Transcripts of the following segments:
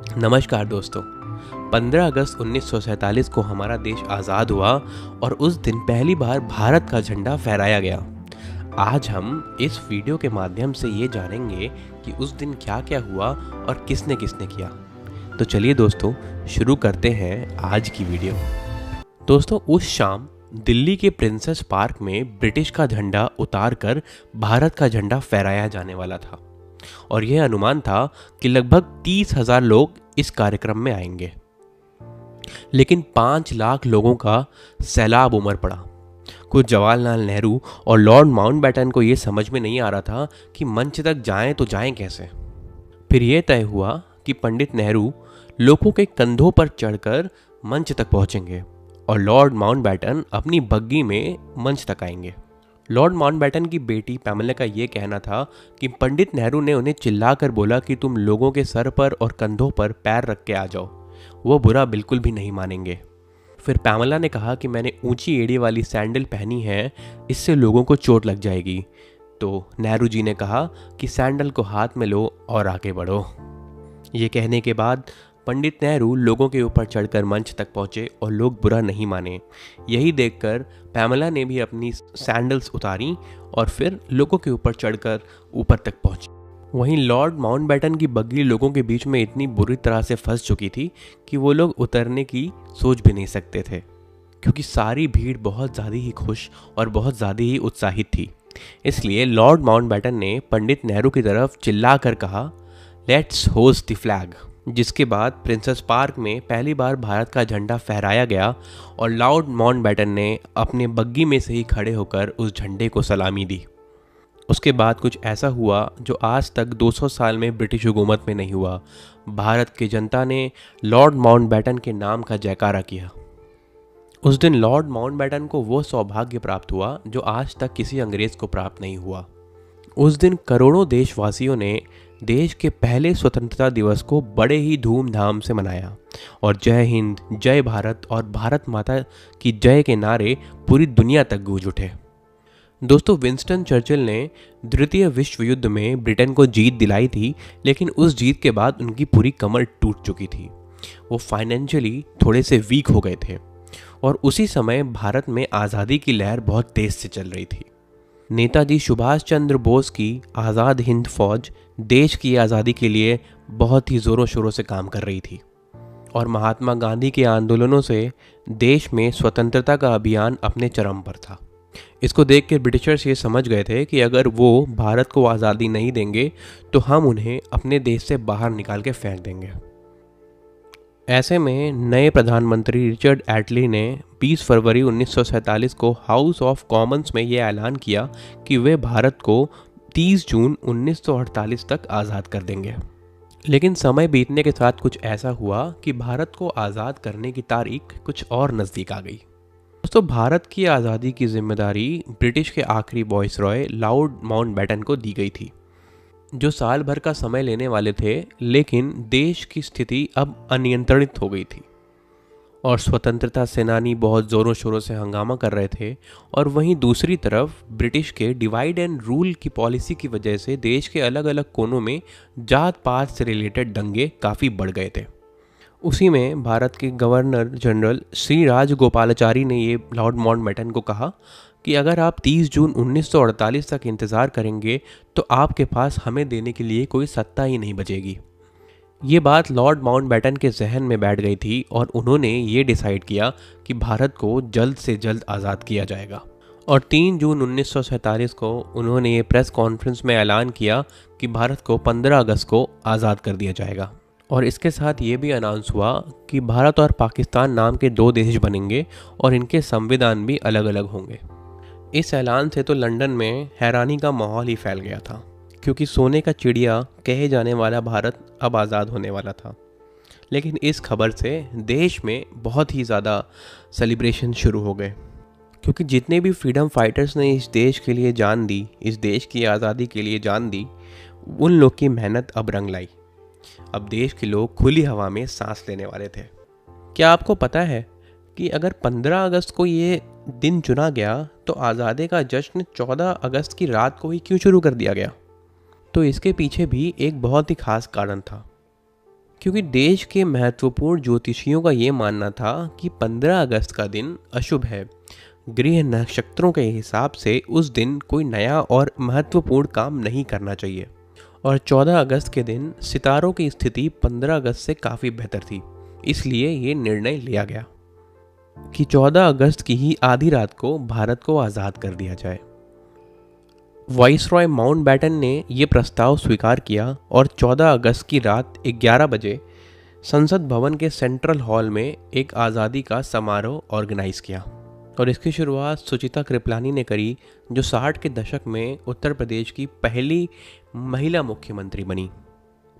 नमस्कार दोस्तों। 15 अगस्त 1947 को हमारा देश आज़ाद हुआ और उस दिन पहली बार भारत का झंडा फहराया गया। आज हम इस वीडियो के माध्यम से ये जानेंगे कि उस दिन क्या क्या हुआ और किसने किसने किया। तो चलिए दोस्तों, शुरू करते हैं आज की वीडियो। दोस्तों, उस शाम दिल्ली के प्रिंसेस पार्क में ब्रिटिश का झंडा उतारकर भारत का झंडा फहराया जाने वाला था और यह अनुमान था कि लगभग 30,000 लोग इस कार्यक्रम में आएंगे। लेकिन 5 लाख लोगों का सैलाब उमड़ पड़ा। कुछ जवाहरलाल नेहरू और लॉर्ड माउंटबेटन को यह समझ में नहीं आ रहा था कि मंच तक जाएं तो जाएं कैसे। फिर यह तय हुआ कि पंडित नेहरू लोगों के कंधों पर चढ़कर मंच तक पहुंचेंगे और लॉर्ड माउंटबेटन अपनी बग्गी में मंच तक आएंगे। लॉर्ड माउंटबेटन की बेटी पैमेला का यह कहना था कि पंडित नेहरू ने उन्हें चिल्लाकर बोला कि तुम लोगों के सर पर और कंधों पर पैर रख के आ जाओ। वो बुरा बिल्कुल भी नहीं मानेंगे। फिर पैमेला ने कहा कि मैंने ऊंची एड़ी वाली सैंडल पहनी है, इससे लोगों को चोट लग जाएगी। तो नेहरू जी ने कहा कि सैंडल को हाथ में लो और आगे बढ़ो। ये कहने के बाद पंडित नेहरू लोगों के ऊपर चढ़कर मंच तक पहुंचे और लोग बुरा नहीं माने। यही देखकर पैमेला ने भी अपनी सैंडल्स उतारी और फिर लोगों के ऊपर चढ़कर ऊपर तक पहुंची। वहीं लॉर्ड माउंटबेटन की बग्गी लोगों के बीच में इतनी बुरी तरह से फंस चुकी थी कि वो लोग उतरने की सोच भी नहीं सकते थे, क्योंकि सारी भीड़ बहुत ज़्यादा ही खुश और बहुत ज़्यादा ही उत्साहित थी। इसलिए लॉर्ड माउंटबेटन ने पंडित नेहरू की तरफ चिल्ला कर कहा, लेट्स होस्ट द फ्लैग। जिसके बाद प्रिंसेस पार्क में पहली बार भारत का झंडा फहराया गया और लॉर्ड माउंटबेटन ने अपने बग्गी में से ही खड़े होकर उस झंडे को सलामी दी। उसके बाद कुछ ऐसा हुआ जो आज तक 200 साल में ब्रिटिश हुकूमत में नहीं हुआ। भारत की जनता ने लॉर्ड माउंटबेटन के नाम का जयकारा किया। उस दिन लॉर्ड माउंटबेटन को वो सौभाग्य प्राप्त हुआ जो आज तक किसी अंग्रेज को प्राप्त नहीं हुआ। उस दिन करोड़ों देशवासियों ने देश के पहले स्वतंत्रता दिवस को बड़े ही धूमधाम से मनाया और जय हिंद, जय भारत और भारत माता की जय के नारे पूरी दुनिया तक गूंज उठे। दोस्तों, विंस्टन चर्चिल ने द्वितीय विश्व युद्ध में ब्रिटेन को जीत दिलाई थी, लेकिन उस जीत के बाद उनकी पूरी कमर टूट चुकी थी। वो फाइनेंशियली थोड़े से वीक हो गए थे और उसी समय भारत में आज़ादी की लहर बहुत तेज से चल रही थी। नेताजी सुभाष चंद्र बोस की आज़ाद हिंद फौज देश की आज़ादी के लिए बहुत ही ज़ोरों शोरों से काम कर रही थी और महात्मा गांधी के आंदोलनों से देश में स्वतंत्रता का अभियान अपने चरम पर था। इसको देख के ब्रिटिशर्स ये समझ गए थे कि अगर वो भारत को आज़ादी नहीं देंगे तो हम उन्हें अपने देश से बाहर निकाल के फेंक देंगे। ऐसे में नए प्रधानमंत्री रिचर्ड एटली ने 20 फरवरी 1947 को हाउस ऑफ कॉमन्स में यह ऐलान किया कि वे भारत को 30 जून 1948 तक आज़ाद कर देंगे। लेकिन समय बीतने के साथ कुछ ऐसा हुआ कि भारत को आज़ाद करने की तारीख कुछ और नज़दीक आ गई। दोस्तों, भारत की आज़ादी की जिम्मेदारी ब्रिटिश के आखिरी वाइसरॉय लॉर्ड माउंटबेटन को दी गई थी, जो साल भर का समय लेने वाले थे। लेकिन देश की स्थिति अब अनियंत्रित हो गई थी और स्वतंत्रता सेनानी बहुत ज़ोरों शोरों से हंगामा कर रहे थे और वहीं दूसरी तरफ ब्रिटिश के डिवाइड एंड रूल की पॉलिसी की वजह से देश के अलग अलग कोनों में जात पात से रिलेटेड दंगे काफ़ी बढ़ गए थे। उसी में भारत के गवर्नर जनरल श्री राजगोपालाचारी ने ये लॉर्ड माउंटबेटन को कहा कि अगर आप 30 जून 1948 तक इंतज़ार करेंगे तो आपके पास हमें देने के लिए कोई सत्ता ही नहीं बचेगी। ये बात लॉर्ड माउंटबेटन के जहन में बैठ गई थी और उन्होंने ये डिसाइड किया कि भारत को जल्द से जल्द आज़ाद किया जाएगा और 3 जून 1947 को उन्होंने ये प्रेस कॉन्फ्रेंस में ऐलान किया कि भारत को 15 अगस्त को आज़ाद कर दिया जाएगा। और इसके साथ ये भी अनाउंस हुआ कि भारत और पाकिस्तान नाम के 2 देश बनेंगे और इनके संविधान भी अलग अलग होंगे। इस ऐलान से तो लंदन में हैरानी का माहौल ही फैल गया था, क्योंकि सोने का चिड़िया कहे जाने वाला भारत अब आज़ाद होने वाला था। लेकिन इस खबर से देश में बहुत ही ज़्यादा सेलिब्रेशन शुरू हो गए, क्योंकि जितने भी फ्रीडम फाइटर्स ने इस देश के लिए जान दी, इस देश की आज़ादी के लिए जान दी, उन लोग की मेहनत अब रंग लाई। अब देश के लोग खुली हवा में सांस लेने वाले थे। क्या आपको पता है कि अगर 15 अगस्त को ये दिन चुना गया तो आज़ादी का जश्न 14 अगस्त की रात को ही क्यों शुरू कर दिया गया? तो इसके पीछे भी एक बहुत ही खास कारण था। क्योंकि देश के महत्वपूर्ण ज्योतिषियों का ये मानना था कि 15 अगस्त का दिन अशुभ है। गृह नक्षत्रों के हिसाब से उस दिन कोई नया और महत्वपूर्ण काम नहीं करना चाहिए। और 14 अगस्त के दिन सितारों की स्थिति 15 अगस्त से काफ़ी बेहतर थी, इसलिए ये निर्णय लिया गया कि 14 अगस्त की ही आधी रात को भारत को आज़ाद कर दिया जाए। वाइसरॉय माउंटबैटन ने यह प्रस्ताव स्वीकार किया और 14 अगस्त की रात 11 बजे संसद भवन के सेंट्रल हॉल में एक आज़ादी का समारोह ऑर्गेनाइज किया। और इसकी शुरुआत सुचिता कृपलानी ने करी, जो 60 के दशक में उत्तर प्रदेश की पहली महिला मुख्यमंत्री बनी।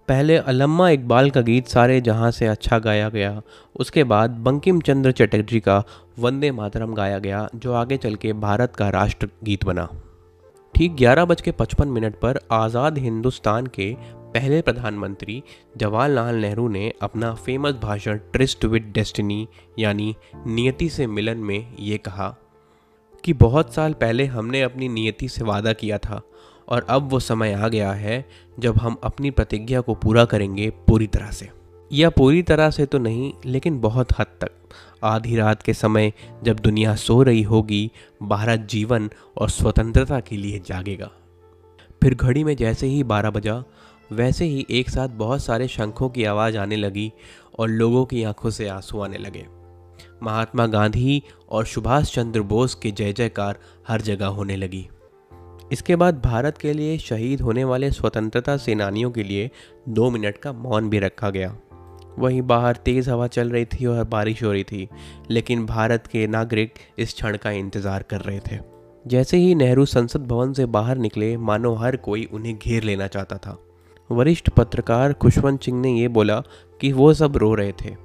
पहले अलम्मा इकबाल का गीत सारे जहां से अच्छा गाया गया, उसके बाद बंकिम चंद्र चटर्जी का वंदे मातरम गाया गया, जो आगे चल के भारत का राष्ट्र गीत बना। ठीक 11:55 पर आज़ाद हिंदुस्तान के पहले प्रधानमंत्री जवाहरलाल नेहरू ने अपना फेमस भाषण ट्रिस्ट विद डेस्टिनी यानी नियति से मिलन में ये कहा कि बहुत साल पहले हमने अपनी नियति से वादा किया था और अब वो समय आ गया है जब हम अपनी प्रतिज्ञा को पूरा करेंगे पूरी तरह से। या पूरी तरह से तो नहीं, लेकिन बहुत हद तक। आधी रात के समय जब दुनिया सो रही होगी, भारत जीवन और स्वतंत्रता के लिए जागेगा। फिर घड़ी में जैसे ही 12 बजा, वैसे ही एक साथ बहुत सारे शंखों की आवाज़ आने लगी और लोगों की आंखों से आंसू आने लगे। महात्मा गांधी और सुभाष चंद्र बोस के जय जयकार हर जगह होने लगी। इसके बाद भारत के लिए शहीद होने वाले स्वतंत्रता सेनानियों के लिए 2 मिनट का मौन भी रखा गया। वहीं बाहर तेज़ हवा चल रही थी और बारिश हो रही थी, लेकिन भारत के नागरिक इस क्षण का इंतज़ार कर रहे थे। जैसे ही नेहरू संसद भवन से बाहर निकले, मानो हर कोई उन्हें घेर लेना चाहता था। वरिष्ठ पत्रकार खुशवंत सिंह ने ये बोला कि वो सब रो रहे थे।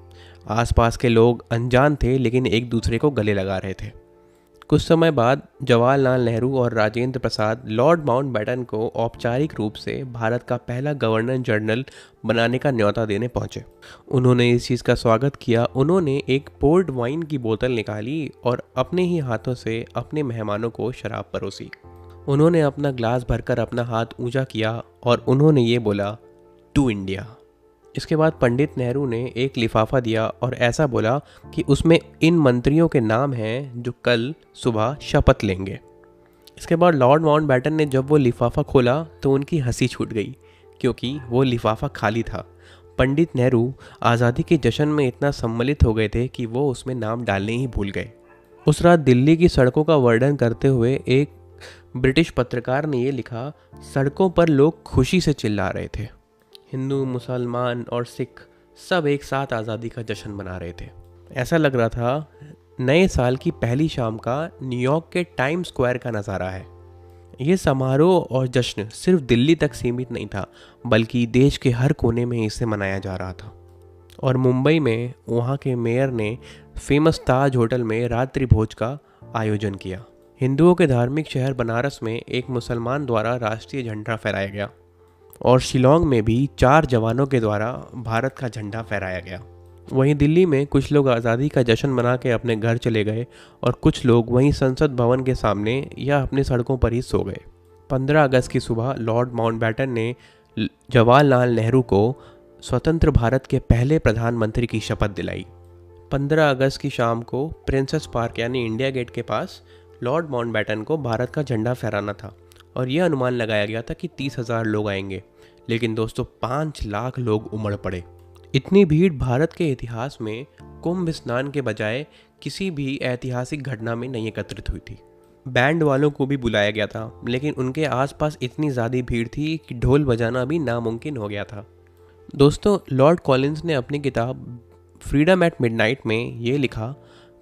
आसपास के लोग अनजान थे, लेकिन एक दूसरे को गले लगा रहे थे। कुछ समय बाद जवाहरलाल नेहरू और राजेंद्र प्रसाद लॉर्ड माउंटबैटन को औपचारिक रूप से भारत का पहला गवर्नर जनरल बनाने का न्योता देने पहुंचे। उन्होंने इस चीज़ का स्वागत किया। उन्होंने एक पोर्ट वाइन की बोतल निकाली और अपने ही हाथों से अपने मेहमानों को शराब परोसी। उन्होंने अपना ग्लास भरकर अपना हाथ ऊंचा किया और उन्होंने ये बोला, टू इंडिया। इसके बाद पंडित नेहरू ने एक लिफाफा दिया और ऐसा बोला कि उसमें इन मंत्रियों के नाम हैं जो कल सुबह शपथ लेंगे। इसके बाद लॉर्ड माउंटबैटन ने जब वो लिफाफा खोला तो उनकी हंसी छूट गई, क्योंकि वो लिफाफा खाली था। पंडित नेहरू आज़ादी के जश्न में इतना सम्मिलित हो गए थे कि वो उसमें नाम डालने ही भूल गए। उस रात दिल्ली की सड़कों का वर्णन करते हुए एक ब्रिटिश पत्रकार ने ये लिखा, सड़कों पर लोग खुशी से चिल्ला रहे थे। हिंदू, मुसलमान और सिख सब एक साथ आज़ादी का जश्न मना रहे थे। ऐसा लग रहा था नए साल की पहली शाम का न्यूयॉर्क के टाइम स्क्वायर का नज़ारा है। ये समारोह और जश्न सिर्फ दिल्ली तक सीमित नहीं था, बल्कि देश के हर कोने में इसे मनाया जा रहा था। और मुंबई में वहाँ के मेयर ने फेमस ताज होटल में रात्रि भोज का आयोजन किया। हिंदुओं के धार्मिक शहर बनारस में एक मुसलमान द्वारा राष्ट्रीय झंडा फहराया गया और शिलोंग में भी 4 जवानों के द्वारा भारत का झंडा फहराया गया। वहीं दिल्ली में कुछ लोग आज़ादी का जश्न मना के अपने घर चले गए और कुछ लोग वहीं संसद भवन के सामने या अपनी सड़कों पर ही सो गए। 15 अगस्त की सुबह लॉर्ड माउंटबैटन ने जवाहरलाल नेहरू को स्वतंत्र भारत के पहले प्रधानमंत्री की शपथ दिलाई। 15 अगस्त की शाम को प्रिंसेस पार्क यानी इंडिया गेट के पास लॉर्ड माउंटबैटन को भारत का झंडा फहराना था और यह अनुमान लगाया गया था कि 30,000 लोग आएंगे, लेकिन दोस्तों 5 लाख लोग उमड़ पड़े। इतनी भीड़ भारत के इतिहास में कुंभ स्नान के बजाय किसी भी ऐतिहासिक घटना में नहीं एकत्रित हुई थी। बैंड वालों को भी बुलाया गया था, लेकिन उनके आसपास इतनी ज़्यादा भीड़ थी कि ढोल बजाना भी नामुमकिन हो गया था। दोस्तों, लॉर्ड कॉलिंस ने अपनी किताब फ्रीडम एट मिडनाइट में ये लिखा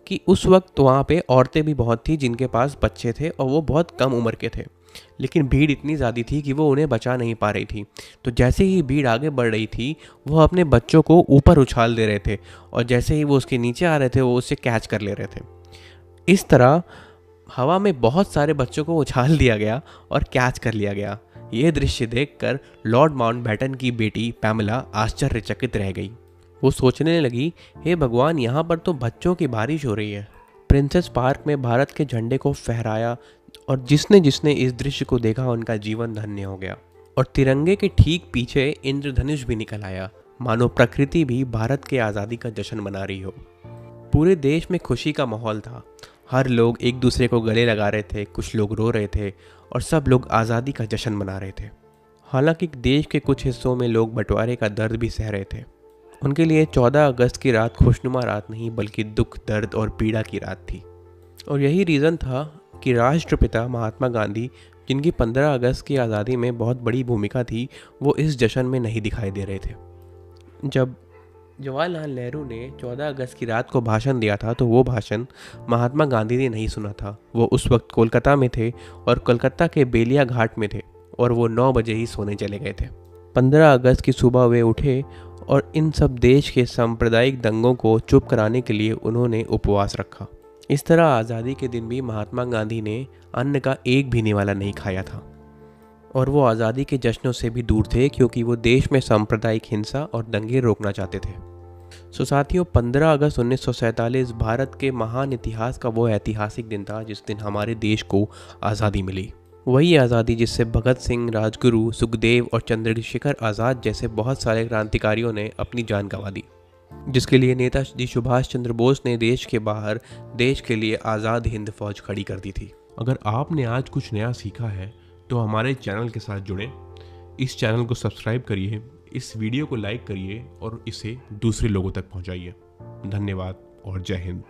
कि उस वक्त वहाँ पे औरतें भी बहुत थी जिनके पास बच्चे थे और वो बहुत कम उम्र के थे, लेकिन भीड़ इतनी ज़्यादा थी कि वो उन्हें बचा नहीं पा रही थी। तो जैसे ही भीड़ आगे बढ़ रही थी, वो अपने बच्चों को ऊपर उछाल दे रहे थे और जैसे ही वो उसके नीचे आ रहे थे, वो उससे कैच कर ले रहे थे। इस तरह हवा में बहुत सारे बच्चों को उछाल दिया गया और कैच कर लिया गया। ये दृश्य देखकर लॉर्ड माउंटबैटन की बेटी पैमेला आश्चर्यचकित रह गई। वो सोचने लगी, हे भगवान, यहाँ पर तो बच्चों की बारिश हो रही है। प्रिंसेस पार्क में भारत के झंडे को फहराया और जिसने जिसने इस दृश्य को देखा उनका जीवन धन्य हो गया। और तिरंगे के ठीक पीछे इंद्रधनुष भी निकल आया, मानो प्रकृति भी भारत के आज़ादी का जश्न मना रही हो। पूरे देश में खुशी का माहौल था। हर लोग एक दूसरे को गले लगा रहे थे, कुछ लोग रो रहे थे और सब लोग आज़ादी का जश्न मना रहे थे। हालांकि देश के कुछ हिस्सों में लोग बंटवारे का दर्द भी सह रहे थे। उनके लिए 14 अगस्त की रात खुशनुमा रात नहीं बल्कि दुख, दर्द और पीड़ा की रात थी। और यही रीज़न था कि राष्ट्रपिता महात्मा गांधी, जिनकी 15 अगस्त की आज़ादी में बहुत बड़ी भूमिका थी, वो इस जश्न में नहीं दिखाई दे रहे थे। जब जवाहरलाल नेहरू ने 14 अगस्त की रात को भाषण दिया था तो वो भाषण महात्मा गांधी ने नहीं सुना था। वो उस वक्त कोलकाता में थे और कोलकाता के बेलिया घाट में थे और वो 9 बजे ही सोने चले गए थे। 15 अगस्त की सुबह वे उठे और इन सब देश के सांप्रदायिक दंगों को चुप कराने के लिए उन्होंने उपवास रखा। इस तरह आज़ादी के दिन भी महात्मा गांधी ने अन्न का एक भी निवाला नहीं खाया था और वो आज़ादी के जश्नों से भी दूर थे क्योंकि वो देश में सांप्रदायिक हिंसा और दंगे रोकना चाहते थे। साथियों, 15 अगस्त 1947 भारत के महान इतिहास का वो ऐतिहासिक दिन था जिस दिन हमारे देश को आज़ादी मिली। वही आज़ादी जिससे भगत सिंह, राजगुरु, सुखदेव और चंद्रशेखर आज़ाद जैसे बहुत सारे क्रांतिकारियों ने अपनी जान गंवा दी, जिसके लिए नेताजी सुभाष चंद्र बोस ने देश के बाहर देश के लिए आज़ाद हिंद फौज खड़ी कर दी थी। अगर आपने आज कुछ नया सीखा है तो हमारे चैनल के साथ जुड़ें, इस चैनल को सब्सक्राइब करिए, इस वीडियो को लाइक करिए और इसे दूसरे लोगों तक पहुंचाइए। धन्यवाद और जय हिंद।